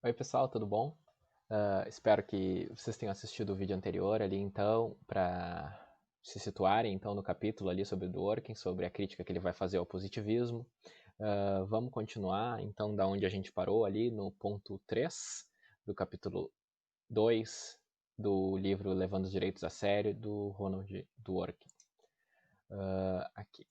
Oi pessoal, tudo bom? Espero que vocês tenham assistido o vídeo anterior ali então, para se situarem então no capítulo ali sobre o Dworkin, sobre a crítica que ele vai fazer ao positivismo. Vamos continuar então da onde a gente parou ali no ponto 3 do capítulo 2 do livro Levando os Direitos a Sério, do Ronald Dworkin. Aqui.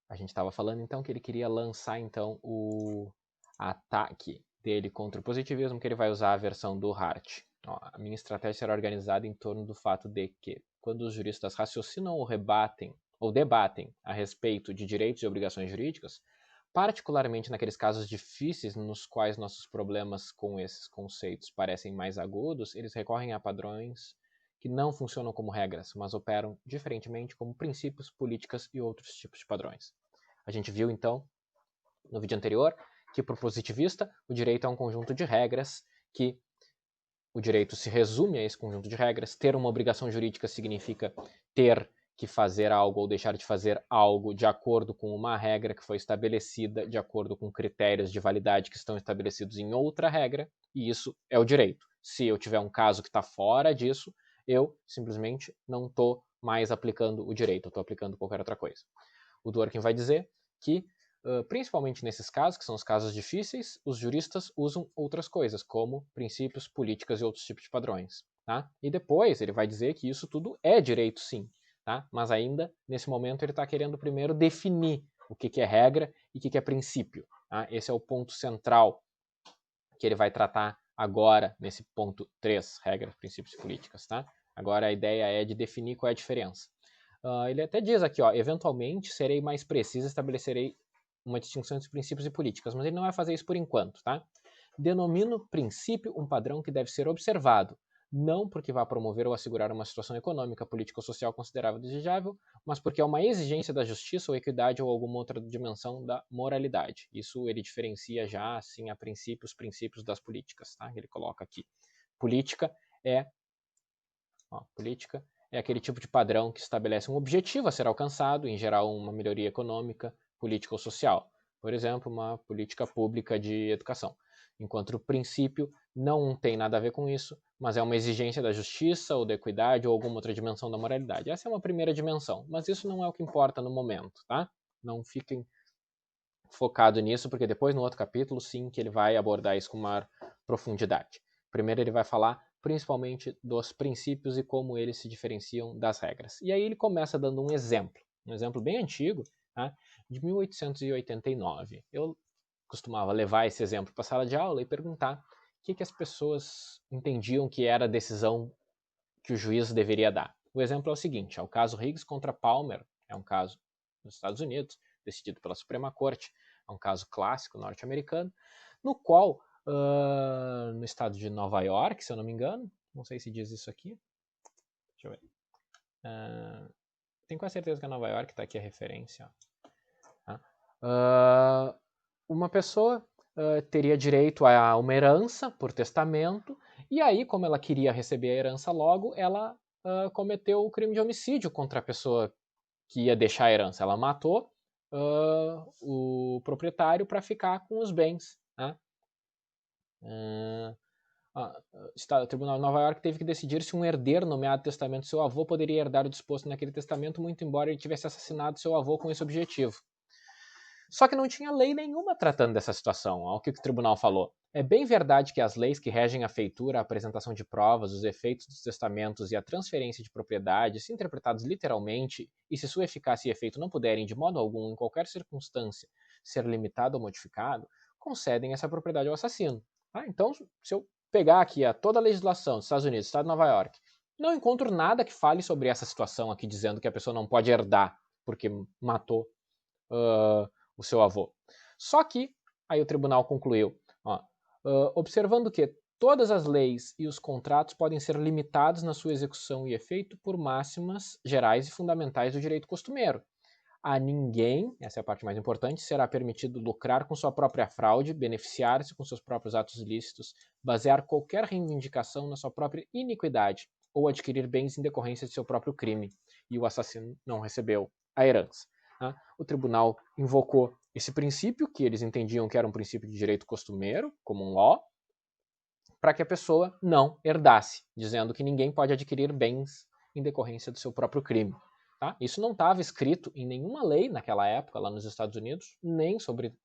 A gente estava falando então que ele queria lançar então o ataque dele contra o positivismo, que ele vai usar a versão do Hart. A minha estratégia será organizada em torno do fato de que, quando os juristas raciocinam ou rebatem ou debatem a respeito de direitos e obrigações jurídicas, particularmente naqueles casos difíceis nos quais nossos problemas com esses conceitos parecem mais agudos, eles recorrem a padrões que não funcionam como regras, mas operam diferentemente como princípios, políticas e outros tipos de padrões. A gente viu, então, no vídeo anterior, que para o positivista, o direito é um conjunto de regras, que o direito se resume a esse conjunto de regras. Ter uma obrigação jurídica significa ter que fazer algo ou deixar de fazer algo de acordo com uma regra que foi estabelecida, de acordo com critérios de validade que estão estabelecidos em outra regra, e isso é o direito. Se eu tiver um caso que está fora disso, eu simplesmente não estou mais aplicando o direito, eu estou aplicando qualquer outra coisa. O Dworkin vai dizer que, principalmente nesses casos, que são os casos difíceis, os juristas usam outras coisas, como princípios, políticas e outros tipos de padrões. Tá? E depois ele vai dizer que isso tudo é direito, sim. Tá? Mas ainda, nesse momento, ele está querendo primeiro definir o que é regra e o que é princípio. Tá? Esse é o ponto central que ele vai tratar agora, nesse ponto 3, regras, princípios e políticas. Tá? Agora a ideia é de definir qual é a diferença. Ele até diz aqui, ó, eventualmente serei mais preciso, estabelecerei uma distinção entre princípios e políticas, mas ele não vai fazer isso por enquanto, tá? Denomino princípio um padrão que deve ser observado, não porque vá promover ou assegurar uma situação econômica, política ou social considerável e desejável, mas porque é uma exigência da justiça ou equidade ou alguma outra dimensão da moralidade. Isso ele diferencia já, assim, a princípios, princípios das políticas, tá? Ele coloca aqui. Política é aquele tipo de padrão que estabelece um objetivo a ser alcançado, em geral uma melhoria econômica, política ou social. Por exemplo, uma política pública de educação. Enquanto o princípio não tem nada a ver com isso, mas é uma exigência da justiça ou da equidade ou alguma outra dimensão da moralidade. Essa é uma primeira dimensão, mas isso não é o que importa no momento, tá? Não fiquem focados nisso, porque depois no outro capítulo, sim, que ele vai abordar isso com maior profundidade. Primeiro ele vai falar principalmente dos princípios e como eles se diferenciam das regras. E aí ele começa dando um exemplo bem antigo, tá? De 1889. Eu costumava levar esse exemplo para a sala de aula e perguntar o que as pessoas entendiam que era a decisão que o juiz deveria dar. O exemplo é o seguinte, é o caso Higgs contra Palmer, é um caso nos Estados Unidos, decidido pela Suprema Corte, é um caso clássico norte-americano, no qual, no estado de Nova York, se eu não me engano, não sei se diz isso aqui, deixa eu ver, tenho quase certeza que é Nova York, está aqui a referência. Tá? Uma pessoa teria direito a uma herança por testamento, e aí, como ela queria receber a herança logo, ela cometeu o crime de homicídio contra a pessoa que ia deixar a herança. Ela matou o proprietário para ficar com os bens. Né? O Tribunal de Nova York teve que decidir se um herdeiro nomeado no testamento do seu avô poderia herdar o disposto naquele testamento, muito embora ele tivesse assassinado seu avô com esse objetivo. Só que não tinha lei nenhuma tratando dessa situação. Olha o que o tribunal falou. É bem verdade que as leis que regem a feitura, a apresentação de provas, os efeitos dos testamentos e a transferência de propriedade, se interpretados literalmente, e se sua eficácia e efeito não puderem, de modo algum, em qualquer circunstância, ser limitado ou modificado, concedem essa propriedade ao assassino. Então, se eu pegar aqui toda a legislação dos Estados Unidos, Estado de Nova York, não encontro nada que fale sobre essa situação aqui, dizendo que a pessoa não pode herdar porque matou o seu avô. Só que, aí o tribunal concluiu, observando que todas as leis e os contratos podem ser limitados na sua execução e efeito por máximas gerais e fundamentais do direito costumeiro. A ninguém, essa é a parte mais importante, será permitido lucrar com sua própria fraude, beneficiar-se com seus próprios atos ilícitos, basear qualquer reivindicação na sua própria iniquidade ou adquirir bens em decorrência de seu próprio crime. E o assassino não recebeu a herança. O tribunal invocou esse princípio, que eles entendiam que era um princípio de direito costumeiro, common law, para que a pessoa não herdasse, dizendo que ninguém pode adquirir bens em decorrência do seu próprio crime. Tá? Isso não estava escrito em nenhuma lei naquela época, lá nos Estados Unidos, nem sobre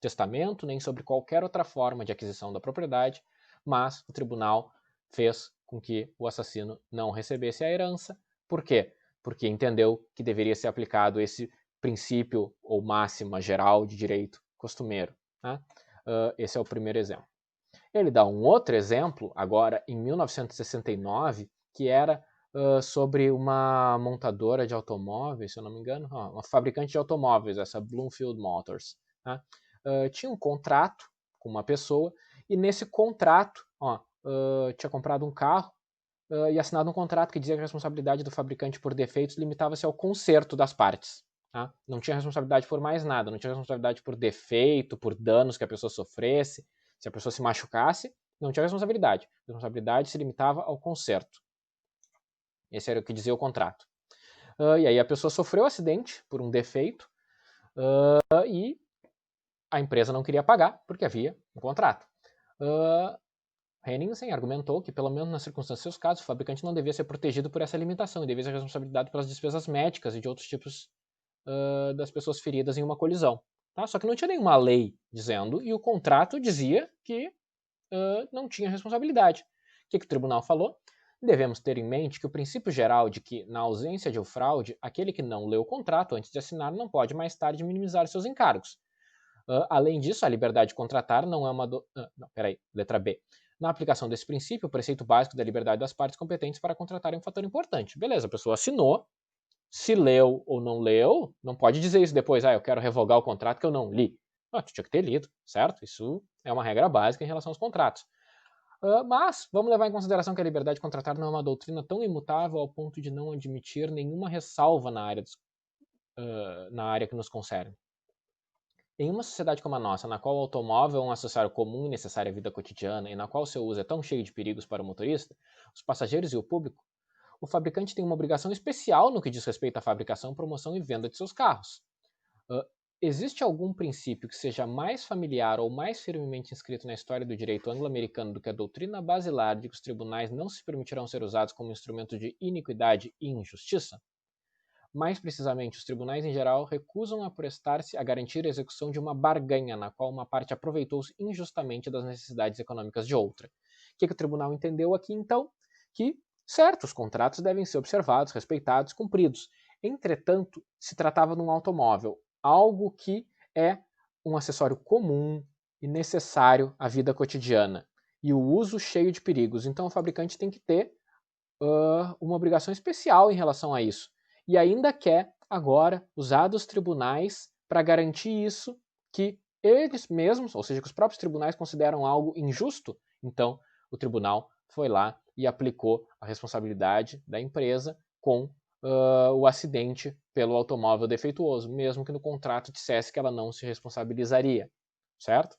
testamento, nem sobre qualquer outra forma de aquisição da propriedade, mas o tribunal fez com que o assassino não recebesse a herança. Por quê? Porque entendeu que deveria ser aplicado esse princípio ou máxima geral de direito costumeiro. Né? Esse é o primeiro exemplo. Ele dá um outro exemplo, agora em 1969, que era sobre uma montadora de automóveis, se eu não me engano, uma fabricante de automóveis, essa Bloomfield Motors. Né? Tinha um contrato com uma pessoa, e nesse contrato tinha comprado um carro e assinado um contrato que dizia que a responsabilidade do fabricante por defeitos limitava-se ao conserto das partes. Tá? Não tinha responsabilidade por mais nada, não tinha responsabilidade por defeito, por danos que a pessoa sofresse. Se a pessoa se machucasse, não tinha responsabilidade. A responsabilidade se limitava ao conserto. Esse era o que dizia o contrato. E aí a pessoa sofreu um acidente por um defeito e a empresa não queria pagar porque havia um contrato. Henningsen argumentou que, pelo menos nas circunstâncias dos seus casos, o fabricante não devia ser protegido por essa limitação e devia ser responsabilizado pelas despesas médicas e de outros tipos das pessoas feridas em uma colisão. Tá? Só que não tinha nenhuma lei dizendo, e o contrato dizia que não tinha responsabilidade. O que o tribunal falou? Devemos ter em mente que o princípio geral de que, na ausência de fraude, aquele que não leu o contrato antes de assinar não pode mais tarde minimizar seus encargos. Além disso, a liberdade de contratar não é uma... letra B. Na aplicação desse princípio, o preceito básico da liberdade das partes competentes para contratar é um fator importante. Beleza, a pessoa assinou, se leu ou não leu, não pode dizer isso depois, eu quero revogar o contrato que eu não li. Tu tinha que ter lido, certo? Isso é uma regra básica em relação aos contratos. Mas vamos levar em consideração que a liberdade de contratar não é uma doutrina tão imutável ao ponto de não admitir nenhuma ressalva na área que nos concerne. Em uma sociedade como a nossa, na qual o automóvel é um acessório comum e necessário à vida cotidiana e na qual seu uso é tão cheio de perigos para o motorista, os passageiros e o público, o fabricante tem uma obrigação especial no que diz respeito à fabricação, promoção e venda de seus carros. Existe algum princípio que seja mais familiar ou mais firmemente inscrito na história do direito anglo-americano do que a doutrina basilar de que os tribunais não se permitirão ser usados como instrumento de iniquidade e injustiça? Mais precisamente, os tribunais em geral recusam a prestar-se a garantir a execução de uma barganha na qual uma parte aproveitou-se injustamente das necessidades econômicas de outra. O que o tribunal entendeu aqui, então? Que certos contratos devem ser observados, respeitados, cumpridos. Entretanto, se tratava de um automóvel, algo que é um acessório comum e necessário à vida cotidiana, e o uso cheio de perigos. Então, o fabricante tem que ter uma obrigação especial em relação a isso. E ainda quer, agora, usar dos tribunais para garantir isso, que eles mesmos, ou seja, que os próprios tribunais consideram algo injusto. Então, o tribunal foi lá e aplicou a responsabilidade da empresa com o acidente pelo automóvel defeituoso, mesmo que no contrato dissesse que ela não se responsabilizaria, certo?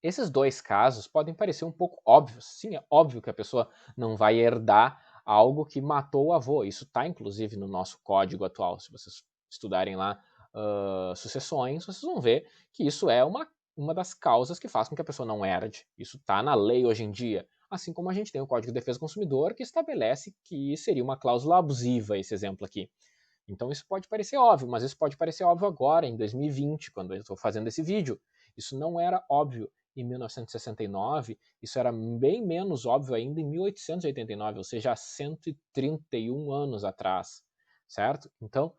Esses dois casos podem parecer um pouco óbvios. Sim, é óbvio que a pessoa não vai herdar algo que matou o avô. Isso está, inclusive, no nosso código atual. Se vocês estudarem lá sucessões, vocês vão ver que isso é uma das causas que faz com que a pessoa não herde. Isso está na lei hoje em dia. Assim como a gente tem o Código de Defesa do Consumidor, que estabelece que seria uma cláusula abusiva, esse exemplo aqui. Então isso pode parecer óbvio, mas isso pode parecer óbvio agora, em 2020, quando eu estou fazendo esse vídeo. Isso não era óbvio em 1969, isso era bem menos óbvio ainda em 1889, ou seja, há 131 anos atrás, certo? Então,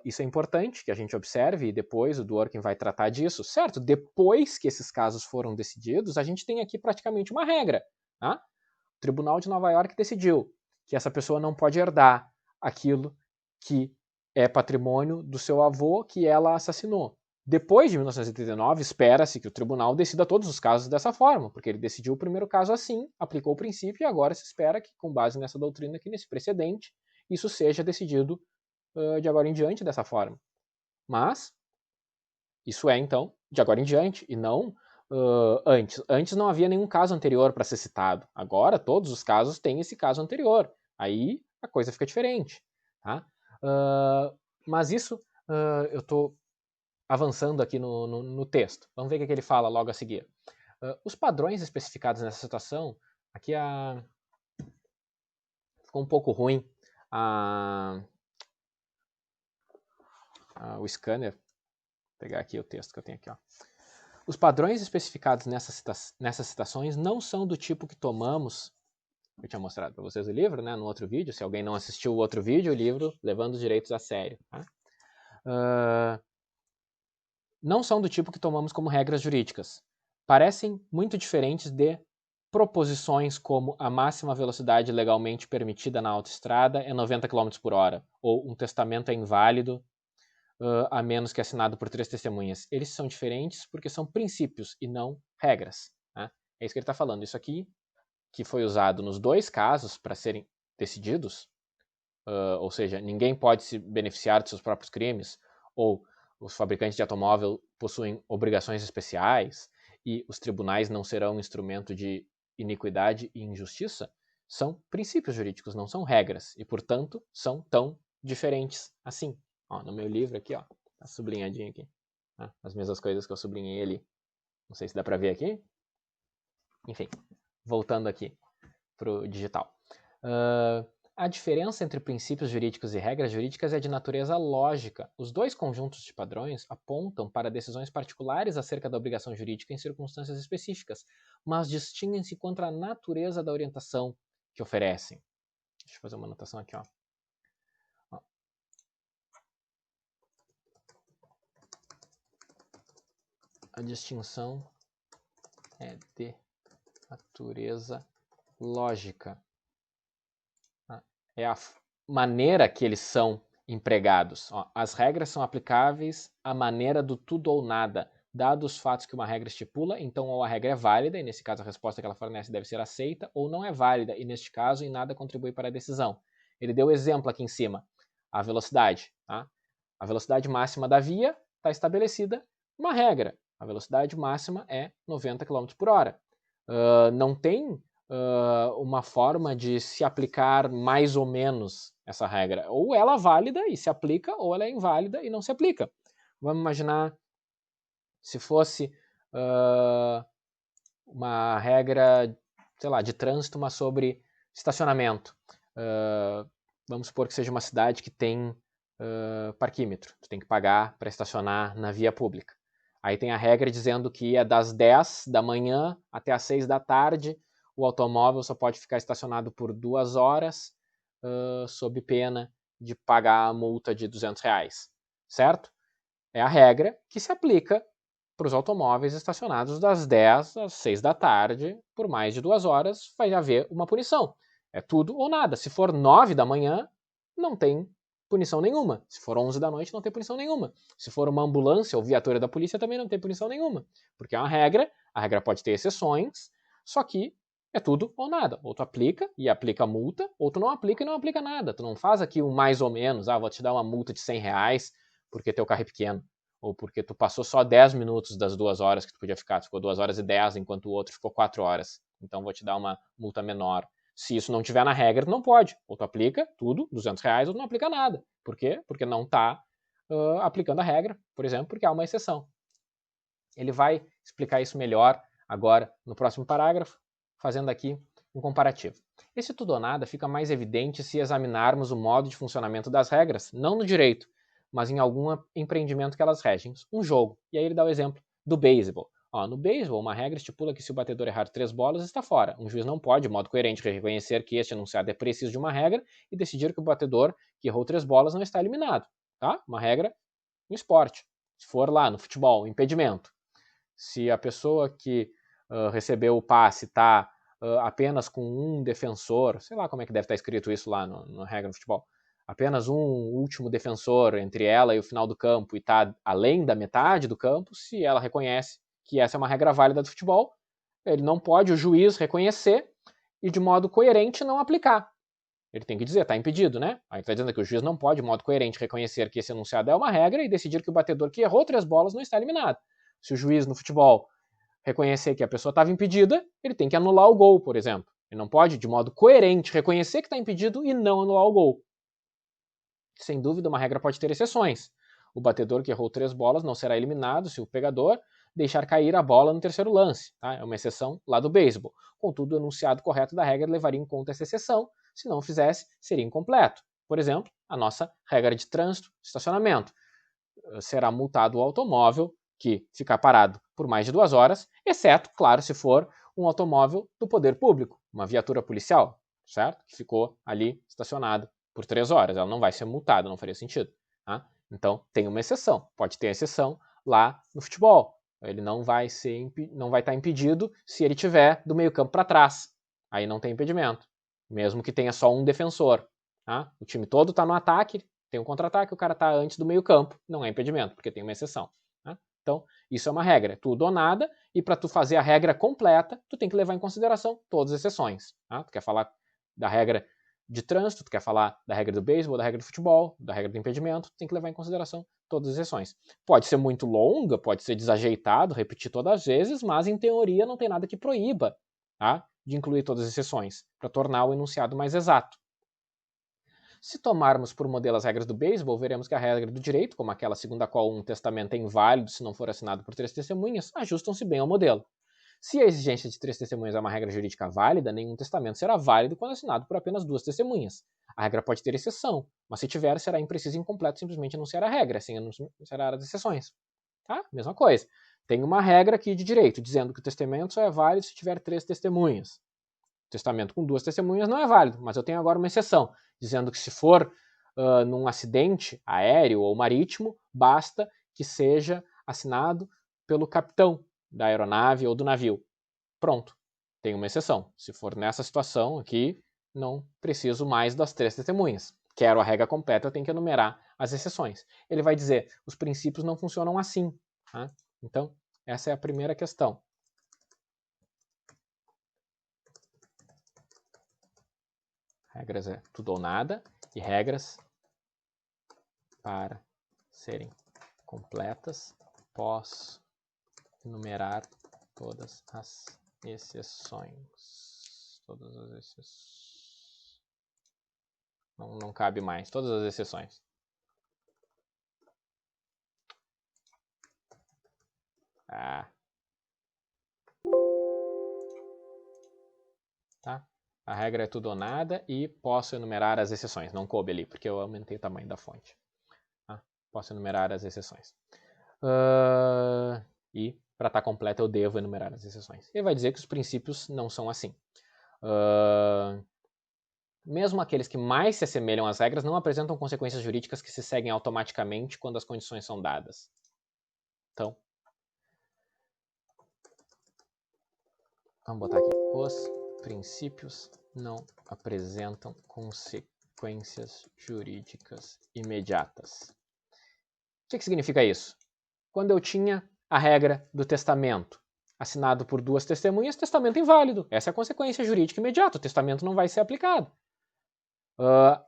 isso é importante que a gente observe, e depois o Dworkin vai tratar disso, certo? Depois que esses casos foram decididos, a gente tem aqui praticamente uma regra. Tá? O Tribunal de Nova York decidiu que essa pessoa não pode herdar aquilo que é patrimônio do seu avô que ela assassinou. Depois de 1989, espera-se que o tribunal decida todos os casos dessa forma, porque ele decidiu o primeiro caso assim, aplicou o princípio e agora se espera que, com base nessa doutrina aqui, nesse precedente, isso seja decidido de agora em diante dessa forma. Mas, isso é, então, de agora em diante, e não antes. Antes não havia nenhum caso anterior para ser citado. Agora, todos os casos têm esse caso anterior. Aí, a coisa fica diferente. Tá? Mas isso, eu estou avançando aqui no texto. Vamos ver o que ele fala logo a seguir. Os padrões especificados nessa situação, aqui ficou um pouco ruim o scanner. Vou pegar aqui o texto que eu tenho aqui. Ó. Os padrões especificados nessas citações não são do tipo que tomamos. Eu tinha mostrado para vocês o livro, né, no outro vídeo. Se alguém não assistiu o outro vídeo, o livro Levando os Direitos a Sério. Tá? Não são do tipo que tomamos como regras jurídicas. Parecem muito diferentes de proposições como a máxima velocidade legalmente permitida na autoestrada é 90 km por hora, ou um testamento é inválido a menos que assinado por 3 testemunhas. Eles são diferentes porque são princípios e não regras. Né? É isso que ele está falando. Isso aqui, que foi usado nos 2 casos para serem decididos, ou seja, ninguém pode se beneficiar de seus próprios crimes, ou os fabricantes de automóvel possuem obrigações especiais e os tribunais não serão um instrumento de iniquidade e injustiça, são princípios jurídicos, não são regras, e, portanto, são tão diferentes assim. Ó, no meu livro aqui, ó, tá sublinhadinho aqui. Tá? As mesmas coisas que eu sublinhei ali. Não sei se dá para ver aqui. Enfim, voltando aqui pro digital. A diferença entre princípios jurídicos e regras jurídicas é de natureza lógica. Os 2 conjuntos de padrões apontam para decisões particulares acerca da obrigação jurídica em circunstâncias específicas, mas distinguem-se quanto à natureza da orientação que oferecem. Deixa eu fazer uma anotação aqui, ó. A distinção é de natureza lógica. É a maneira que eles são empregados. Ó, as regras são aplicáveis à maneira do tudo ou nada. Dados os fatos que uma regra estipula, então ou a regra é válida, e nesse caso a resposta que ela fornece deve ser aceita, ou não é válida, e neste caso em nada contribui para a decisão. Ele deu exemplo aqui em cima. A velocidade. Tá? A velocidade máxima da via está estabelecida uma regra. A velocidade máxima é 90 km por hora. Não tem uma forma de se aplicar mais ou menos essa regra. Ou ela é válida e se aplica, ou ela é inválida e não se aplica. Vamos imaginar se fosse uma regra, sei lá, de trânsito, mas sobre estacionamento. Vamos supor que seja uma cidade que tem parquímetro. Tu tem que pagar para estacionar na via pública. Aí tem a regra dizendo que é das 10 da manhã até as 6 da tarde, o automóvel só pode ficar estacionado por 2 horas, sob pena de pagar a multa de R$200, certo? É a regra que se aplica para os automóveis estacionados das 10 às 6 da tarde, por mais de 2 horas, vai haver uma punição. É tudo ou nada. Se for 9 da manhã, não tem punição nenhuma. Se for 11 da noite, não tem punição nenhuma. Se for uma ambulância ou viatura da polícia, também não tem punição nenhuma. Porque é uma regra, a regra pode ter exceções, só que é tudo ou nada. Ou tu aplica e aplica a multa, ou tu não aplica e não aplica nada. Tu não faz aqui um mais ou menos, vou te dar uma multa de R$100 porque teu carro é pequeno. Ou porque tu passou só 10 minutos das 2 horas que tu podia ficar. Tu ficou 2 horas e 10, enquanto o outro ficou 4 horas. Então vou te dar uma multa menor. Se isso não tiver na regra, não pode. Ou tu aplica tudo, R$200, ou tu não aplica nada. Por quê? Porque não está aplicando a regra, por exemplo, porque há uma exceção. Ele vai explicar isso melhor agora no próximo parágrafo, fazendo aqui um comparativo. Esse tudo ou nada fica mais evidente se examinarmos o modo de funcionamento das regras, não no direito, mas em algum empreendimento que elas regem. Um jogo. E aí ele dá o exemplo do beisebol. No beisebol, uma regra estipula que se o batedor errar 3 bolas, está fora. Um juiz não pode, de modo coerente, reconhecer que este enunciado é preciso de uma regra e decidir que o batedor que errou 3 bolas não está eliminado. Tá? Uma regra no esporte. Se for lá no futebol, impedimento. Se a pessoa que recebeu o passe está apenas com um defensor, sei lá como é que deve estar escrito isso lá na regra no futebol, apenas um último defensor entre ela e o final do campo e está além da metade do campo, se ela reconhece que essa é uma regra válida do futebol, ele não pode, o juiz, reconhecer e de modo coerente não aplicar. Ele tem que dizer, está impedido, né? Aí está dizendo que o juiz não pode, de modo coerente, reconhecer que esse enunciado é uma regra e decidir que o batedor que errou 3 bolas não está eliminado. Se o juiz no futebol reconhecer que a pessoa estava impedida, ele tem que anular o gol, por exemplo. Ele não pode, de modo coerente, reconhecer que está impedido e não anular o gol. Sem dúvida, uma regra pode ter exceções. O batedor que errou 3 bolas não será eliminado se o pegador deixar cair a bola no terceiro lance. Tá? É uma exceção lá do beisebol. Contudo, o enunciado correto da regra levaria em conta essa exceção. Se não fizesse, seria incompleto. Por exemplo, a nossa regra de trânsito, estacionamento. Será multado o automóvel que ficar parado por mais de 2 horas, exceto, claro, se for um automóvel do poder público, uma viatura policial, certo? Que ficou ali estacionado por 3 horas. Ela não vai ser multada, não faria sentido. Tá? Então, tem uma exceção. Pode ter exceção lá no futebol. Ele não vai estar impedido se ele tiver do meio campo para trás. Aí não tem impedimento. Mesmo que tenha só um defensor. Tá? O time todo está no ataque, tem um contra-ataque, o cara está antes do meio campo. Não é impedimento, porque tem uma exceção. Tá? Então, isso é uma regra. Tudo ou nada. E para tu fazer a regra completa, tu tem que levar em consideração todas as exceções. Tá? Tu quer falar da regra de trânsito, tu quer falar da regra do beisebol, da regra do futebol, da regra do impedimento, tu tem que levar em consideração todas as exceções. Pode ser muito longa, pode ser desajeitado, repetir todas as vezes, mas em teoria não tem nada que proíba, tá? De incluir todas as exceções, para tornar o enunciado mais exato. Se tomarmos por modelo as regras do beisebol, veremos que a regra do direito, como aquela segundo a qual um testamento é inválido se não for assinado por 3 testemunhas, ajustam-se bem ao modelo. Se a exigência de 3 testemunhas é uma regra jurídica válida, nenhum testamento será válido quando assinado por apenas 2 testemunhas. A regra pode ter exceção, mas se tiver, será impreciso e incompleto simplesmente anunciar a regra, sem anunciar as exceções. Tá? Mesma coisa. Tem uma regra aqui de direito, dizendo que o testamento só é válido se tiver 3 testemunhas. O testamento com 2 testemunhas não é válido, mas eu tenho agora uma exceção, dizendo que se for num acidente aéreo ou marítimo, basta que seja assinado pelo capitão da aeronave ou do navio. Pronto, tem uma exceção. Se for nessa situação aqui, não preciso mais das 3 testemunhas. Quero a regra completa, eu tenho que enumerar as exceções. Ele vai dizer, os princípios não funcionam assim. Tá? Então, essa é a primeira questão. Regras é tudo ou nada, e regras para serem completas, posso enumerar todas as exceções. Todas as exceções. Não cabe mais. Todas as exceções. Tá? A regra é tudo ou nada e posso enumerar as exceções. Não coube ali, porque eu aumentei o tamanho da fonte. Tá? Posso enumerar as exceções. E, para estar completo, eu devo enumerar as exceções. Ele vai dizer que os princípios não são assim. Mesmo aqueles que mais se assemelham às regras não apresentam consequências jurídicas que se seguem automaticamente quando as condições são dadas. Então, vamos botar aqui. Os princípios não apresentam consequências jurídicas imediatas. O que significa isso? Quando eu tinha a regra do testamento, assinado por 2 testemunhas, testamento inválido. Essa é a consequência jurídica imediata. O testamento não vai ser aplicado.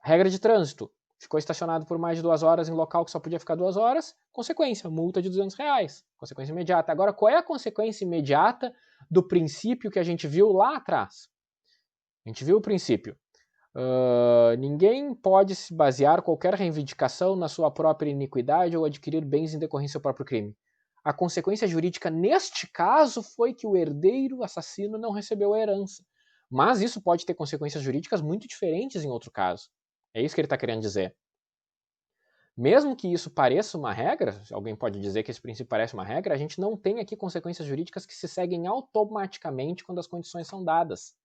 Regra de trânsito. Ficou estacionado por mais de 2 horas em local que só podia ficar 2 horas. Consequência, multa de R$200. Consequência imediata. Agora, qual é a consequência imediata do princípio que a gente viu lá atrás? A gente viu o princípio. Ninguém pode se basear qualquer reivindicação na sua própria iniquidade ou adquirir bens em decorrência do próprio crime. A consequência jurídica neste caso foi que o herdeiro assassino não recebeu a herança. Mas isso pode ter consequências jurídicas muito diferentes em outro caso. É isso que ele está querendo dizer. Mesmo que isso pareça uma regra, alguém pode dizer que esse princípio parece uma regra, a gente não tem aqui consequências jurídicas que se seguem automaticamente quando as condições são dadas.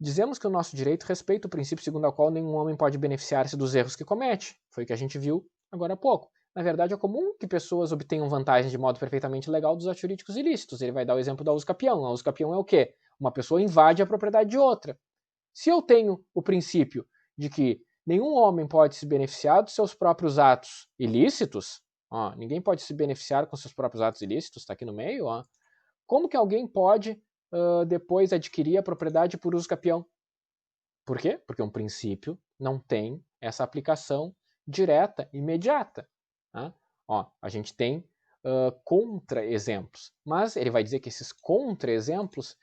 Dizemos que o nosso direito respeita o princípio segundo o qual nenhum homem pode beneficiar-se dos erros que comete. Foi o que a gente viu agora há pouco. Na verdade, é comum que pessoas obtenham vantagens de modo perfeitamente legal dos atos jurídicos ilícitos. Ele vai dar o exemplo da usucapião. A usucapião é o quê? Uma pessoa invade a propriedade de outra. Se eu tenho o princípio de que nenhum homem pode se beneficiar dos seus próprios atos ilícitos, ninguém pode se beneficiar com seus próprios atos ilícitos, está aqui no meio, como que alguém pode depois adquirir a propriedade por usucapião? Por quê? Porque um princípio não tem essa aplicação direta, imediata. Tá? A gente tem contra-exemplos, mas ele vai dizer que esses contra-exemplos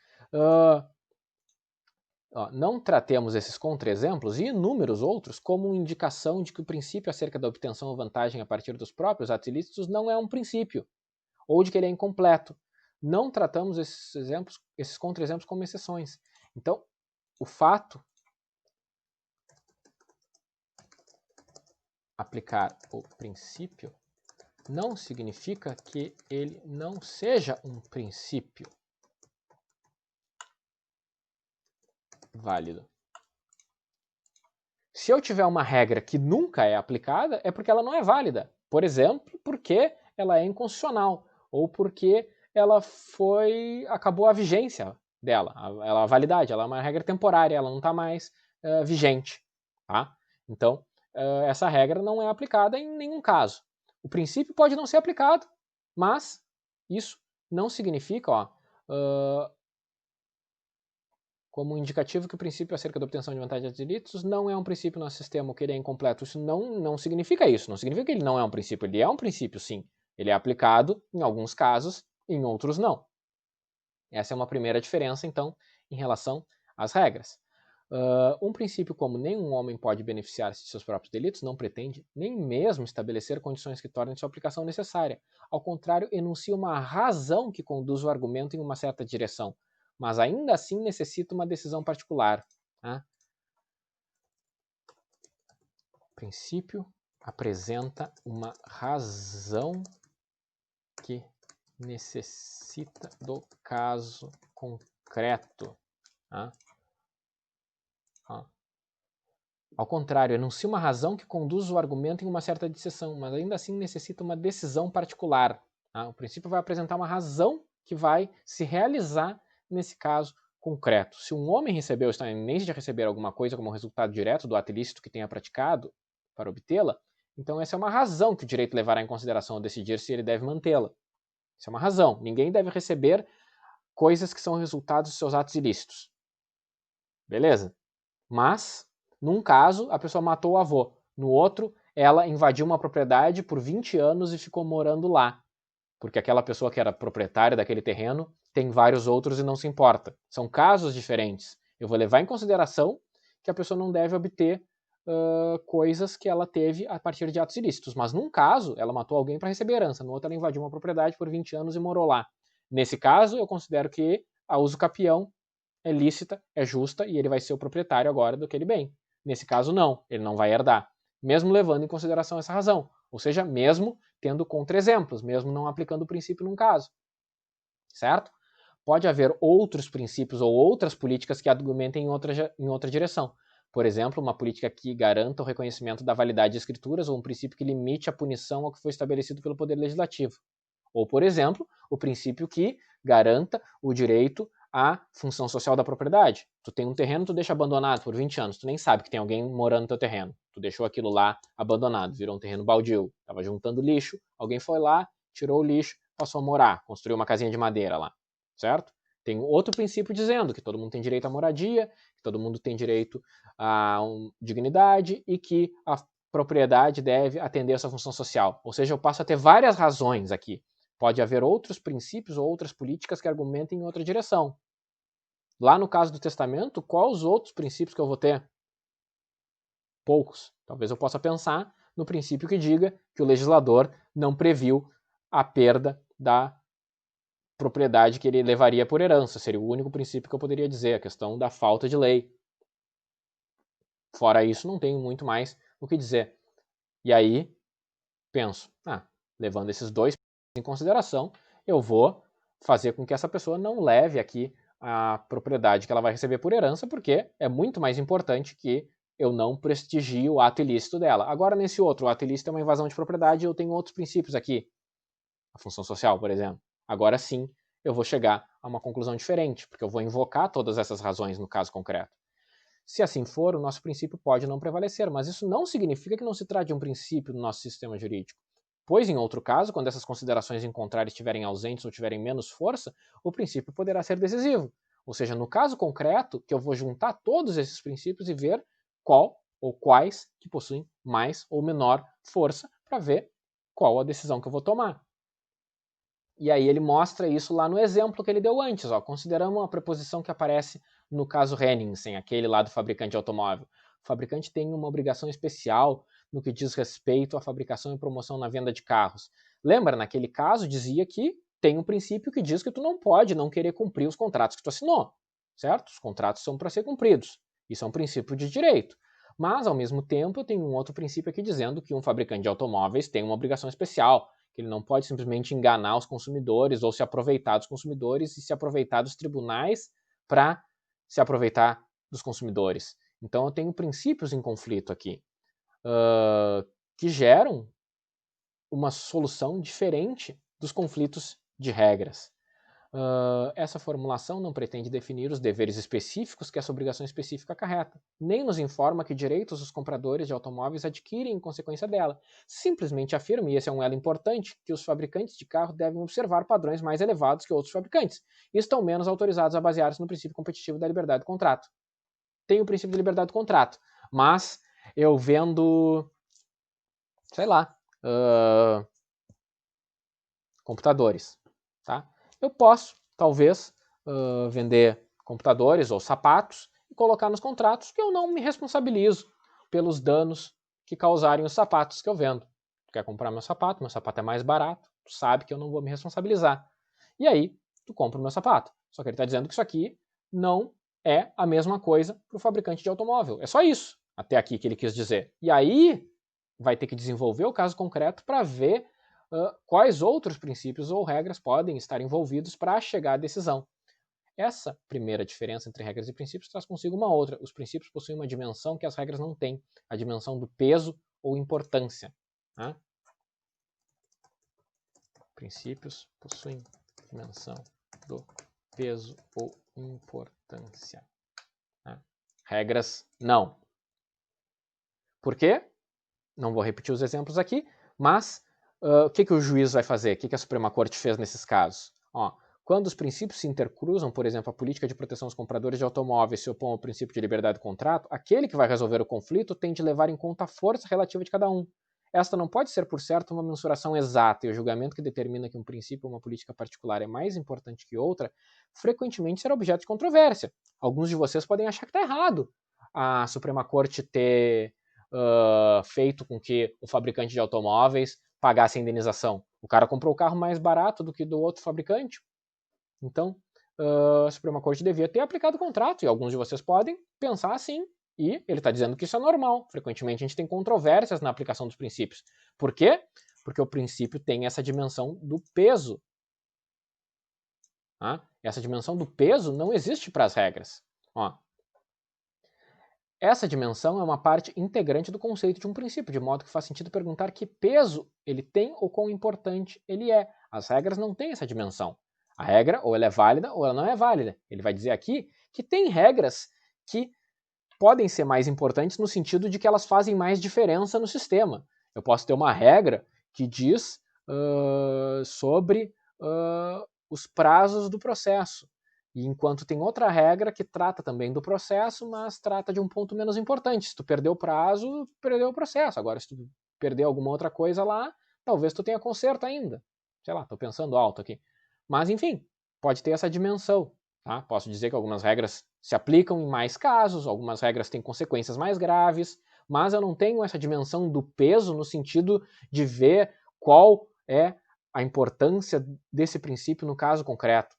Não tratemos esses contra-exemplos e inúmeros outros como indicação de que o princípio acerca da obtenção ou vantagem a partir dos próprios atos ilícitos não é um princípio, ou de que ele é incompleto. Não tratamos esses contra-exemplos como exceções. Então, o fato aplicar o princípio não significa que ele não seja um princípio válido. Se eu tiver uma regra que nunca é aplicada, é porque ela não é válida. Por exemplo, porque ela é inconstitucional, ou porque ela acabou a vigência dela, a validade, ela é uma regra temporária, ela não está mais vigente. Tá? Então, essa regra não é aplicada em nenhum caso. O princípio pode não ser aplicado, mas isso não significa, como indicativo que o princípio acerca da obtenção de vantagem de ilícitos não é um princípio no nosso sistema, que ele é incompleto. Isso não significa isso, não significa que ele não é um princípio. Ele é um princípio, sim. Ele é aplicado em alguns casos, em outros não. Essa é uma primeira diferença, então, em relação às regras. Um princípio como nenhum homem pode beneficiar-se de seus próprios delitos não pretende nem mesmo estabelecer condições que tornem sua aplicação necessária. Ao contrário, enuncia uma razão que conduz o argumento em uma certa direção, mas ainda assim necessita uma decisão particular. Tá? O princípio apresenta uma razão que necessita do caso concreto. Tá? Ao contrário, enuncia uma razão que conduz o argumento em uma certa decisão, mas ainda assim necessita uma decisão particular. Tá? O princípio vai apresentar uma razão que vai se realizar nesse caso concreto. Se um homem recebeu ou está iminente de receber alguma coisa como resultado direto do ato ilícito que tenha praticado para obtê-la, então essa é uma razão que o direito levará em consideração ao decidir se ele deve mantê-la. Isso é uma razão. Ninguém deve receber coisas que são resultados dos seus atos ilícitos. Beleza? Mas, num caso, a pessoa matou o avô. No outro, ela invadiu uma propriedade por 20 anos e ficou morando lá. Porque aquela pessoa que era proprietária daquele terreno tem vários outros e não se importa. São casos diferentes. Eu vou levar em consideração que a pessoa não deve obter coisas que ela teve a partir de atos ilícitos. Mas num caso, ela matou alguém para receber herança. No outro, ela invadiu uma propriedade por 20 anos e morou lá. Nesse caso, eu considero que a uso capião é lícita, é justa e ele vai ser o proprietário agora daquele bem. Nesse caso, não, ele não vai herdar, mesmo levando em consideração essa razão, ou seja, mesmo tendo contra-exemplos, mesmo não aplicando o princípio num caso, certo? Pode haver outros princípios ou outras políticas que argumentem em outra direção. Por exemplo, uma política que garanta o reconhecimento da validade de escrituras ou um princípio que limite a punição ao que foi estabelecido pelo Poder Legislativo. Ou, por exemplo, o princípio que garanta o direito à função social da propriedade. Tu tem um terreno, tu deixa abandonado por 20 anos, tu nem sabe que tem alguém morando no teu terreno. Tu deixou aquilo lá abandonado, virou um terreno baldio. Tava juntando lixo, alguém foi lá, tirou o lixo, passou a morar, construiu uma casinha de madeira lá, certo? Tem outro princípio dizendo que todo mundo tem direito à moradia, que todo mundo tem direito à dignidade e que a propriedade deve atender a sua função social. Ou seja, eu passo a ter várias razões aqui. Pode haver outros princípios ou outras políticas que argumentem em outra direção. Lá no caso do testamento, quais os outros princípios que eu vou ter? Poucos. Talvez eu possa pensar no princípio que diga que o legislador não previu a perda da propriedade que ele levaria por herança. Seria o único princípio que eu poderia dizer, a questão da falta de lei. Fora isso, não tenho muito mais o que dizer. E aí, penso, levando esses dois em consideração, eu vou fazer com que essa pessoa não leve aqui a propriedade que ela vai receber por herança, porque é muito mais importante que eu não prestigie o ato ilícito dela. Agora, nesse outro, o ato ilícito é uma invasão de propriedade, eu tenho outros princípios aqui. A função social, por exemplo. Agora sim, eu vou chegar a uma conclusão diferente, porque eu vou invocar todas essas razões no caso concreto. Se assim for, o nosso princípio pode não prevalecer, mas isso não significa que não se trate de um princípio do nosso sistema jurídico. Pois, em outro caso, quando essas considerações em contrário estiverem ausentes ou tiverem menos força, o princípio poderá ser decisivo. Ou seja, no caso concreto, que eu vou juntar todos esses princípios e ver qual ou quais que possuem mais ou menor força para ver qual a decisão que eu vou tomar. E aí ele mostra isso lá no exemplo que ele deu antes. Ó. Consideramos uma preposição que aparece no caso Henningsen, aquele lá do fabricante de automóvel. O fabricante tem uma obrigação especial no que diz respeito à fabricação e promoção na venda de carros. Lembra, naquele caso, dizia que tem um princípio que diz que tu não pode não querer cumprir os contratos que tu assinou, certo? Os contratos são para ser cumpridos. Isso é um princípio de direito. Mas, ao mesmo tempo, eu tenho um outro princípio aqui dizendo que um fabricante de automóveis tem uma obrigação especial, que ele não pode simplesmente enganar os consumidores ou se aproveitar dos consumidores e se aproveitar dos tribunais para se aproveitar dos consumidores. Então, eu tenho princípios em conflito aqui, que geram uma solução diferente dos conflitos de regras. Essa formulação não pretende definir os deveres específicos que essa obrigação específica acarreta, nem nos informa que direitos os compradores de automóveis adquirem em consequência dela. Simplesmente afirma, e esse é um elo importante, que os fabricantes de carro devem observar padrões mais elevados que outros fabricantes e estão menos autorizados a basear-se no princípio competitivo da liberdade do contrato. Tem o princípio da liberdade do contrato, mas eu vendo, sei lá, computadores, tá? Eu posso, talvez, vender computadores ou sapatos e colocar nos contratos que eu não me responsabilizo pelos danos que causarem os sapatos que eu vendo. Tu quer comprar meu sapato é mais barato, tu sabe que eu não vou me responsabilizar. E aí, tu compra o meu sapato. Só que ele está dizendo que isso aqui não é a mesma coisa para o fabricante de automóvel. É só isso, até aqui que ele quis dizer. E aí, vai ter que desenvolver o caso concreto para ver quais outros princípios ou regras podem estar envolvidos para chegar à decisão. Essa primeira diferença entre regras e princípios traz consigo uma outra. Os princípios possuem uma dimensão que as regras não têm, a dimensão do peso ou importância. Né? Princípios possuem dimensão do peso ou importância. Né? Regras, não. Por quê? Não vou repetir os exemplos aqui, mas o que o juiz vai fazer? O que a Suprema Corte fez nesses casos? Quando os princípios se intercruzam, por exemplo, a política de proteção aos compradores de automóveis se opõe ao princípio de liberdade do contrato, aquele que vai resolver o conflito tem de levar em conta a força relativa de cada um. Esta não pode ser, por certo, uma mensuração exata, e o julgamento que determina que um princípio ou uma política particular é mais importante que outra, frequentemente será objeto de controvérsia. Alguns de vocês podem achar que está errado a Suprema Corte ter feito com que o fabricante de automóveis pagasse a indenização. O cara comprou o carro mais barato do que do outro fabricante. Então, a Suprema Corte devia ter aplicado o contrato, e alguns de vocês podem pensar assim, e ele está dizendo que isso é normal. Frequentemente a gente tem controvérsias na aplicação dos princípios. Por quê? Porque o princípio tem essa dimensão do peso. Essa dimensão do peso não existe para as regras. Essa dimensão é uma parte integrante do conceito de um princípio, de modo que faz sentido perguntar que peso ele tem ou quão importante ele é. As regras não têm essa dimensão. A regra ou ela é válida ou ela não é válida. Ele vai dizer aqui que tem regras que podem ser mais importantes no sentido de que elas fazem mais diferença no sistema. Eu posso ter uma regra que diz sobre os prazos do processo. E enquanto tem outra regra que trata também do processo, mas trata de um ponto menos importante. Se tu perdeu o prazo, perdeu o processo. Agora, se tu perder alguma outra coisa lá, talvez tu tenha conserto ainda. Sei lá, tô pensando alto aqui. Mas, enfim, pode ter essa dimensão. Tá? Posso dizer que algumas regras se aplicam em mais casos, algumas regras têm consequências mais graves, mas eu não tenho essa dimensão do peso no sentido de ver qual é a importância desse princípio no caso concreto.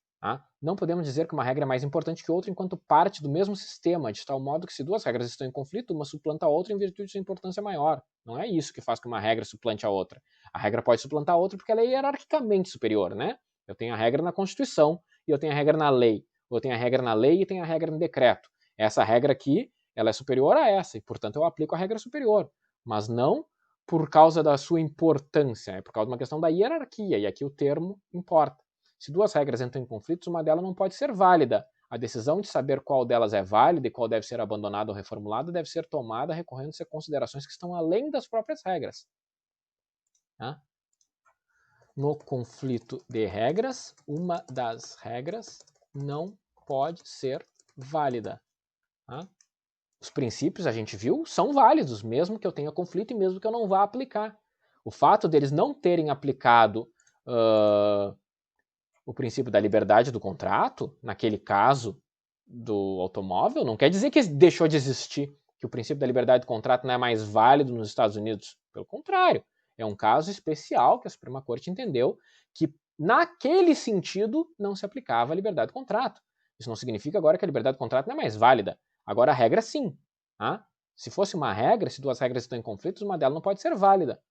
Não podemos dizer que uma regra é mais importante que outra enquanto parte do mesmo sistema, de tal modo que se duas regras estão em conflito, uma suplanta a outra em virtude de sua importância maior. Não é isso que faz que uma regra suplante a outra. A regra pode suplantar a outra porque ela é hierarquicamente superior, né? Eu tenho a regra na Constituição e eu tenho a regra na lei. Eu tenho a regra na lei e tenho a regra no decreto. Essa regra aqui, ela é superior a essa e, portanto, eu aplico a regra superior. Mas não por causa da sua importância, é por causa de uma questão da hierarquia, e aqui o termo importa. Se duas regras entram em conflitos, uma delas não pode ser válida. A decisão de saber qual delas é válida e qual deve ser abandonada ou reformulada deve ser tomada recorrendo-se a considerações que estão além das próprias regras. No conflito de regras, uma das regras não pode ser válida. Os princípios, a gente viu, são válidos, mesmo que eu tenha conflito e mesmo que eu não vá aplicar. O fato deles não terem aplicado o princípio da liberdade do contrato, naquele caso do automóvel, não quer dizer que deixou de existir, que o princípio da liberdade do contrato não é mais válido nos Estados Unidos. Pelo contrário, é um caso especial que a Suprema Corte entendeu que, naquele sentido, não se aplicava a liberdade do contrato. Isso não significa agora que a liberdade do contrato não é mais válida. Agora a regra sim. Tá? Se fosse uma regra, se duas regras estão em conflito, uma delas não pode ser válida.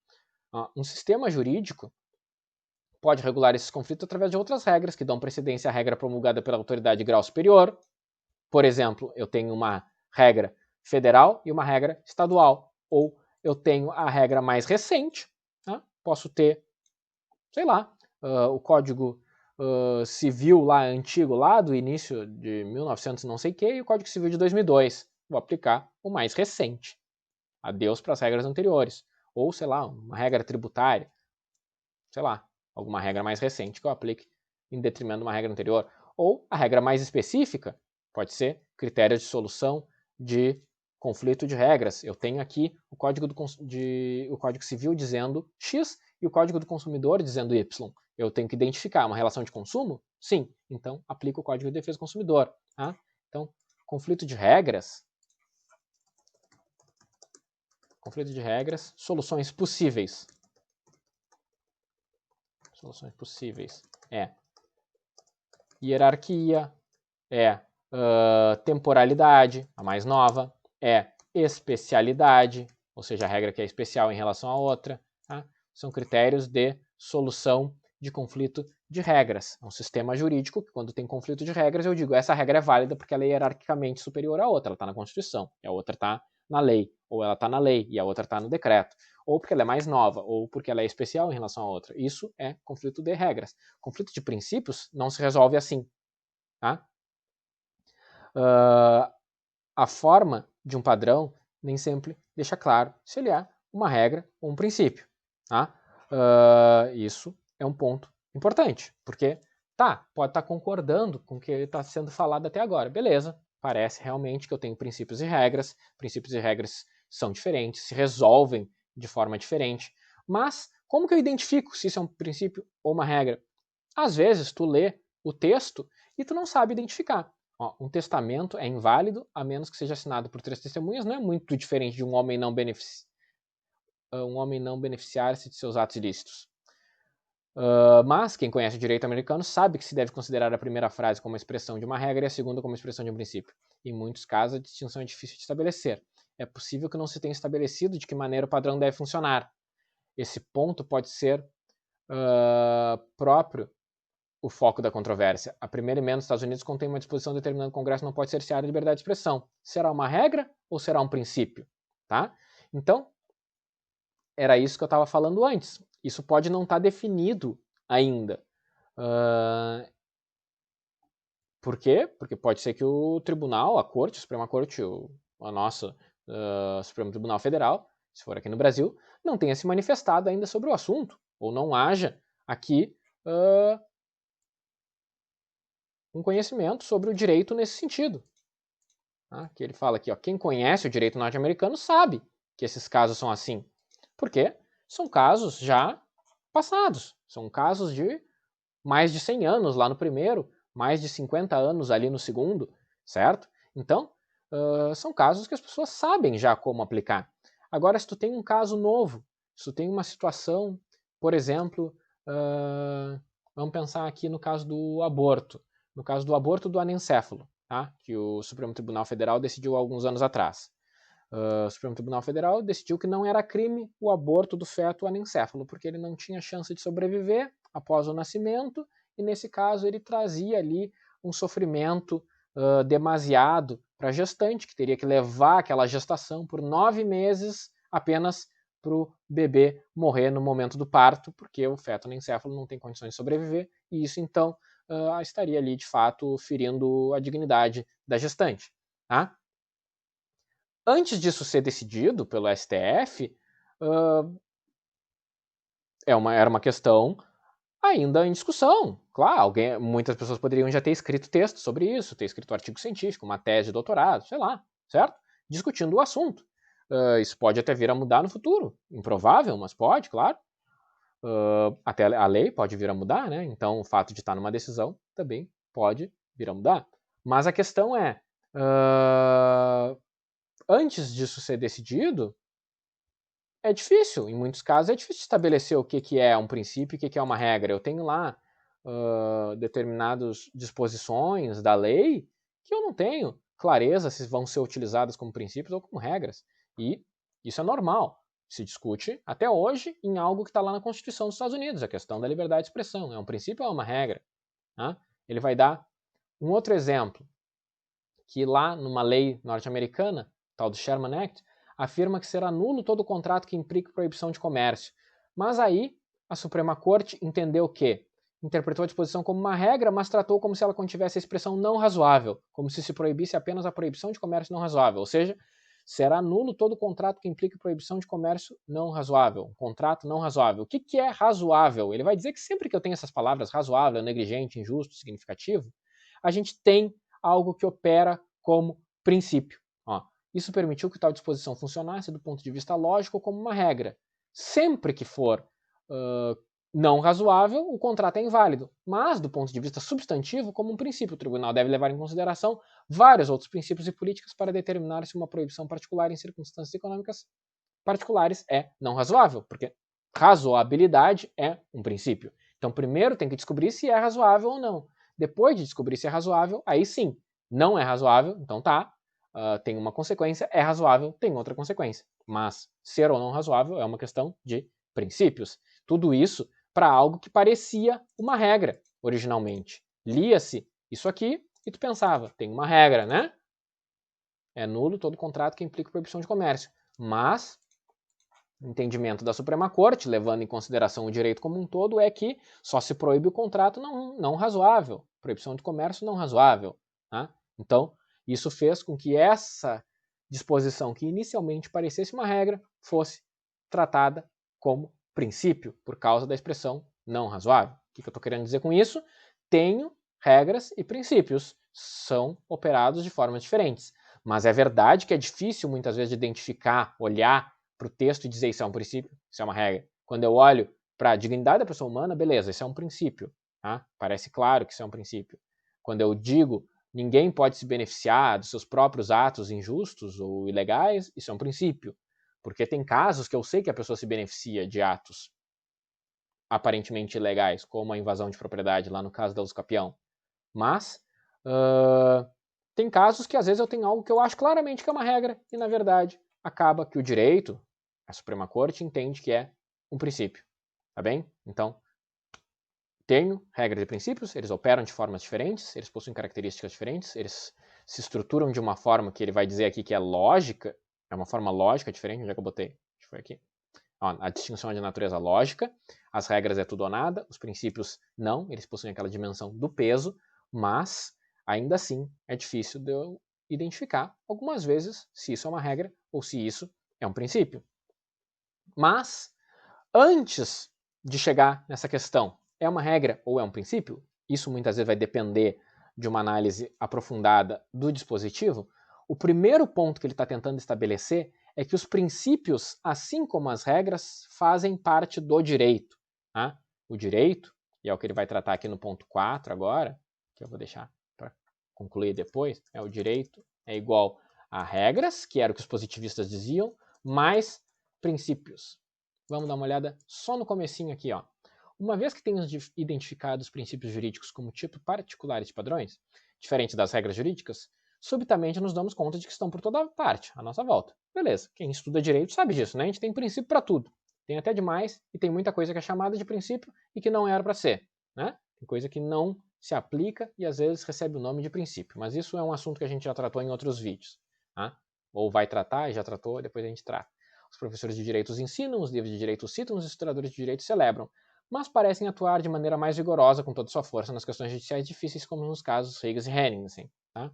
Um sistema jurídico pode regular esses conflitos através de outras regras que dão precedência à regra promulgada pela autoridade de grau superior. Por exemplo, eu tenho uma regra federal e uma regra estadual. Ou eu tenho a regra mais recente. Tá? Posso ter, sei lá, o Código Civil lá antigo, lá do início de 1900 não sei o que, e o Código Civil de 2002. Vou aplicar o mais recente. Adeus para as regras anteriores. Ou, sei lá, uma regra tributária. Sei lá, alguma regra mais recente que eu aplique em detrimento de uma regra anterior. Ou a regra mais específica pode ser critérios de solução de conflito de regras. Eu tenho aqui o Código Civil dizendo X e o Código do Consumidor dizendo Y. Eu tenho que identificar uma relação de consumo? Sim. Então, aplico o Código de Defesa do Consumidor. Tá? Então, conflito de regras, soluções possíveis. Soluções possíveis é hierarquia, é temporalidade, a mais nova, é especialidade, ou seja, a regra que é especial em relação à outra. Tá? São critérios de solução de conflito de regras. É um sistema jurídico que, quando tem conflito de regras, eu digo essa regra é válida porque ela é hierarquicamente superior à outra. Ela está na Constituição, e a outra está na lei, ou ela está na lei e a outra está no decreto, ou porque ela é mais nova, ou porque ela é especial em relação à outra. Isso é conflito de regras. Conflito de princípios não se resolve assim. Tá? A forma de um padrão nem sempre deixa claro se ele é uma regra ou um princípio. Tá? Isso é um ponto importante, porque pode estar concordando com o que está sendo falado até agora. Beleza, parece realmente que eu tenho princípios e regras são diferentes, se resolvem de forma diferente, mas como que eu identifico se isso é um princípio ou uma regra? Às vezes tu lê o texto e tu não sabe identificar. Um testamento é inválido a menos que seja assinado por 3 testemunhas, não é muito diferente de um homem não beneficiar-se de seus atos ilícitos. Mas quem conhece o direito americano sabe que se deve considerar a primeira frase como expressão de uma regra e a segunda como expressão de um princípio. Em muitos casos, a distinção é difícil de estabelecer. É possível que não se tenha estabelecido de que maneira o padrão deve funcionar. Esse ponto pode ser próprio o foco da controvérsia. A primeira emenda dos Estados Unidos contém uma disposição determinando que o Congresso não pode cercear a liberdade de expressão. Será uma regra ou será um princípio? Tá? Então, era isso que eu estava falando antes. Isso pode não estar definido ainda. Por quê? Porque pode ser que o tribunal, a corte, a Suprema Corte, a nossa Supremo Tribunal Federal, se for aqui no Brasil, não tenha se manifestado ainda sobre o assunto, ou não haja aqui um conhecimento sobre o direito nesse sentido. Tá? Que ele fala aqui, quem conhece o direito norte-americano sabe que esses casos são assim. Por quê? São casos já passados. São casos de mais de 100 anos lá no primeiro, mais de 50 anos ali no segundo, certo? Então, são casos que as pessoas sabem já como aplicar. Agora, se tu tem um caso novo, se tu tem uma situação, por exemplo, vamos pensar aqui no caso do aborto. No caso do aborto do anencéfalo, tá? Que o Supremo Tribunal Federal decidiu há alguns anos atrás. O Supremo Tribunal Federal decidiu que não era crime o aborto do feto anencéfalo, porque ele não tinha chance de sobreviver após o nascimento, e nesse caso ele trazia ali um sofrimento demasiado para a gestante, que teria que levar aquela gestação por 9 meses apenas para o bebê morrer no momento do parto, porque o feto anencéfalo não tem condições de sobreviver, e isso então estaria ali de fato ferindo a dignidade da gestante. Tá? Antes disso ser decidido pelo STF, era uma questão ainda em discussão. Claro, muitas pessoas poderiam já ter escrito texto sobre isso, ter escrito artigo científico, uma tese de doutorado, sei lá, certo? Discutindo o assunto. Isso pode até vir a mudar no futuro. Improvável, mas pode, claro. até a lei pode vir a mudar, né? Então o fato de estar numa decisão também pode vir a mudar. Mas a questão é, antes disso ser decidido, é difícil, em muitos casos é difícil estabelecer o que é um princípio e o que é uma regra. Eu tenho lá determinadas disposições da lei que eu não tenho clareza se vão ser utilizadas como princípios ou como regras. E isso é normal. Se discute até hoje em algo que está lá na Constituição dos Estados Unidos, a questão da liberdade de expressão. É um princípio ou é uma regra? Né? Ele vai dar um outro exemplo, que lá numa lei norte-americana, tal do Sherman Act, afirma que será nulo todo contrato que implique proibição de comércio. Mas aí a Suprema Corte entendeu que interpretou a disposição como uma regra, mas tratou como se ela contivesse a expressão não razoável, como se proibisse apenas a proibição de comércio não razoável, ou seja, será nulo todo contrato que implique proibição de comércio não razoável, um contrato não razoável. O que é razoável? Ele vai dizer que sempre que eu tenho essas palavras razoável, negligente, injusto, significativo, a gente tem algo que opera como princípio. Isso permitiu que tal disposição funcionasse do ponto de vista lógico como uma regra. Sempre que for não razoável, o contrato é inválido. Mas, do ponto de vista substantivo, como um princípio, o tribunal deve levar em consideração vários outros princípios e políticas para determinar se uma proibição particular em circunstâncias econômicas particulares é não razoável, porque razoabilidade é um princípio. Então, primeiro tem que descobrir se é razoável ou não. Depois de descobrir se é razoável, aí sim, não é razoável, então tá, tem uma consequência, é razoável, tem outra consequência. Mas ser ou não razoável é uma questão de princípios. Tudo isso para algo que parecia uma regra originalmente. Lia-se isso aqui e tu pensava, tem uma regra, né? É nulo todo contrato que implica proibição de comércio. Mas o entendimento da Suprema Corte, levando em consideração o direito como um todo, é que só se proíbe o contrato não razoável, proibição de comércio não razoável. Tá? Então, isso fez com que essa disposição, que inicialmente parecesse uma regra, fosse tratada como princípio, por causa da expressão não razoável. O que eu estou querendo dizer com isso? Tenho regras e princípios, são operados de formas diferentes. Mas é verdade que é difícil, muitas vezes, de identificar, olhar para o texto e dizer isso é um princípio, isso é uma regra. Quando eu olho para a dignidade da pessoa humana, beleza, isso é um princípio. Tá? Parece claro que isso é um princípio. Quando eu digo ninguém pode se beneficiar dos seus próprios atos injustos ou ilegais, isso é um princípio. Porque tem casos que eu sei que a pessoa se beneficia de atos aparentemente ilegais, como a invasão de propriedade, lá no caso da Usucapião. Mas tem casos que às vezes eu tenho algo que eu acho claramente que é uma regra e, na verdade, acaba que o direito, a Suprema Corte, entende que é um princípio. Tá bem? Então, tenho regras e princípios, eles operam de formas diferentes, eles possuem características diferentes, eles se estruturam de uma forma que ele vai dizer aqui que é lógica, é uma forma lógica diferente, onde é que eu botei? Acho que foi aqui. A distinção é de natureza lógica, as regras é tudo ou nada, os princípios não, eles possuem aquela dimensão do peso, mas ainda assim é difícil de eu identificar algumas vezes se isso é uma regra ou se isso é um princípio. Mas, antes de chegar nessa questão, é uma regra ou é um princípio? Isso muitas vezes vai depender de uma análise aprofundada do dispositivo. O primeiro ponto que ele está tentando estabelecer é que os princípios, assim como as regras, fazem parte do direito. Tá? O direito, e é o que ele vai tratar aqui no ponto 4 agora, que eu vou deixar para concluir depois, o direito é igual a regras, que era o que os positivistas diziam, mais princípios. Vamos dar uma olhada só no comecinho aqui. Uma vez que temos identificado os princípios jurídicos como tipo particulares de padrões, diferentes das regras jurídicas, subitamente nos damos conta de que estão por toda parte, à nossa volta. Beleza, quem estuda direito sabe disso, né? A gente tem princípio para tudo. Tem até demais e tem muita coisa que é chamada de princípio e que não era para ser, né? Tem coisa que não se aplica e às vezes recebe o nome de princípio, mas isso é um assunto que a gente já tratou em outros vídeos, tá? Ou vai tratar, e já tratou, depois a gente trata. Os professores de direito os ensinam, os livros de direito os citam, os historiadores de direito celebram, mas parecem atuar de maneira mais vigorosa com toda sua força nas questões judiciais difíceis, como nos casos Higgs e Henningsen. Tá?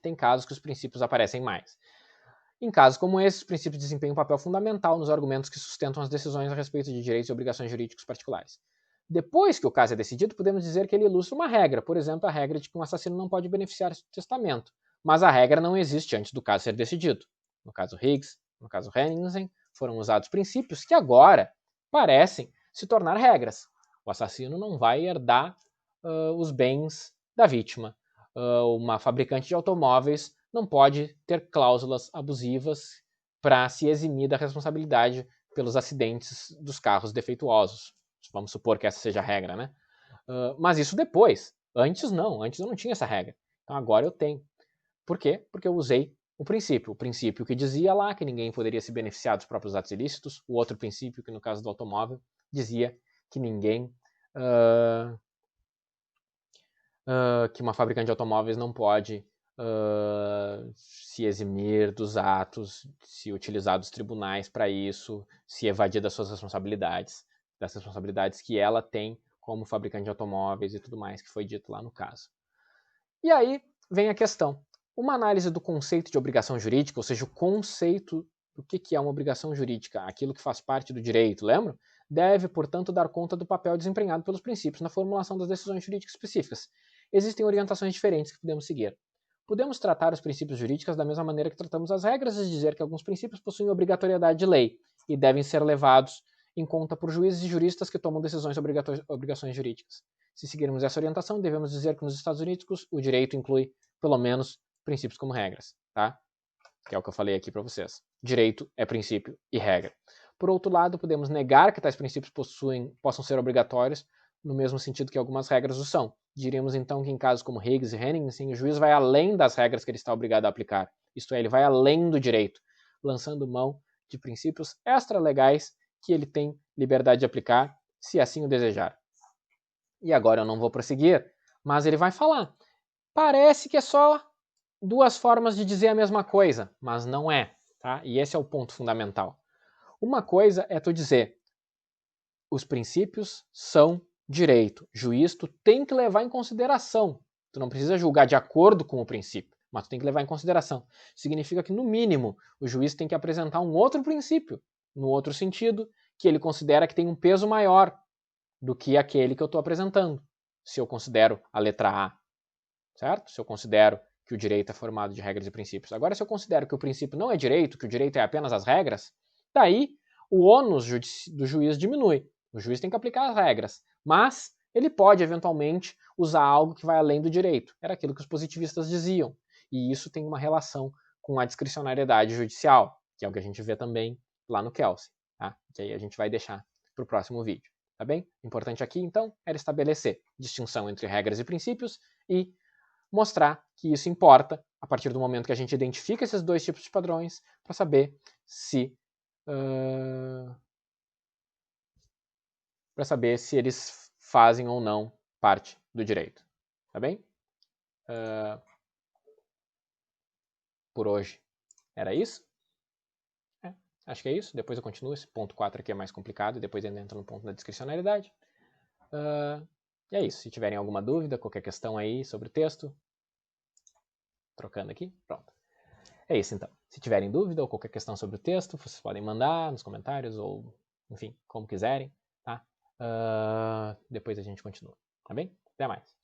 Tem casos que os princípios aparecem mais. Em casos como esse, os princípios desempenham um papel fundamental nos argumentos que sustentam as decisões a respeito de direitos e obrigações jurídicos particulares. Depois que o caso é decidido, podemos dizer que ele ilustra uma regra, por exemplo, a regra de que um assassino não pode beneficiar-se do testamento, mas a regra não existe antes do caso ser decidido. No caso Higgs, no caso Henningsen, foram usados princípios que agora parecem se tornar regras. O assassino não vai herdar os bens da vítima. Uma fabricante de automóveis não pode ter cláusulas abusivas para se eximir da responsabilidade pelos acidentes dos carros defeituosos. Vamos supor que essa seja a regra, né? Mas isso depois. Antes não, antes eu não tinha essa regra. Então agora eu tenho. Por quê? Porque eu usei o princípio que dizia lá que ninguém poderia se beneficiar dos próprios atos ilícitos, o outro princípio, que no caso do automóvel, dizia que ninguém, que uma fabricante de automóveis não pode se eximir dos atos, se utilizar dos tribunais para isso, se evadir das suas responsabilidades, das responsabilidades que ela tem como fabricante de automóveis e tudo mais, que foi dito lá no caso. E aí vem a questão. Uma análise do conceito de obrigação jurídica, ou seja, o conceito do que é uma obrigação jurídica, aquilo que faz parte do direito, lembra? Deve, portanto, dar conta do papel desempenhado pelos princípios na formulação das decisões jurídicas específicas. Existem orientações diferentes que podemos seguir. Podemos tratar os princípios jurídicos da mesma maneira que tratamos as regras e dizer que alguns princípios possuem obrigatoriedade de lei e devem ser levados em conta por juízes e juristas que tomam decisões sobre obrigações jurídicas. Se seguirmos essa orientação, devemos dizer que nos Estados Unidos o direito inclui, pelo menos, princípios como regras, tá? Que é o que eu falei aqui para vocês. Direito é princípio e regra. Por outro lado, podemos negar que tais princípios possam ser obrigatórios, no mesmo sentido que algumas regras o são. Diríamos então que em casos como Higgs e Henningsen, o juiz vai além das regras que ele está obrigado a aplicar. Isto é, ele vai além do direito, lançando mão de princípios extralegais que ele tem liberdade de aplicar, se assim o desejar. E agora eu não vou prosseguir, mas ele vai falar. Parece que é só duas formas de dizer a mesma coisa, mas não é, tá? E esse é o ponto fundamental. Uma coisa é tu dizer, os princípios são direito. Juiz, tu tem que levar em consideração. Tu não precisa julgar de acordo com o princípio, mas tu tem que levar em consideração. Significa que, no mínimo, o juiz tem que apresentar um outro princípio, no outro sentido, que ele considera que tem um peso maior do que aquele que eu estou apresentando. Se eu considero a letra A, certo? Se eu considero que o direito é formado de regras e princípios. Agora, se eu considero que o princípio não é direito, que o direito é apenas as regras, daí o ônus do juiz diminui. O juiz tem que aplicar as regras, mas ele pode, eventualmente, usar algo que vai além do direito. Era aquilo que os positivistas diziam. E isso tem uma relação com a discricionariedade judicial, que é o que a gente vê também lá no Kelsey. Tá? Que aí a gente vai deixar para o próximo vídeo. Tá bem? O importante aqui, então, era estabelecer distinção entre regras e princípios e mostrar que isso importa a partir do momento que a gente identifica esses dois tipos de padrões para saber se eles fazem ou não parte do direito. Tá bem? Por hoje era isso. Acho que é isso. Depois eu continuo. Esse ponto 4 aqui é mais complicado. Depois ainda entra no ponto da discricionariedade. E é isso. Se tiverem alguma dúvida, qualquer questão aí sobre o texto, trocando aqui, pronto. É isso então. Se tiverem dúvida ou qualquer questão sobre o texto, vocês podem mandar nos comentários ou, enfim, como quiserem, tá? Depois a gente continua, tá bem? Até mais.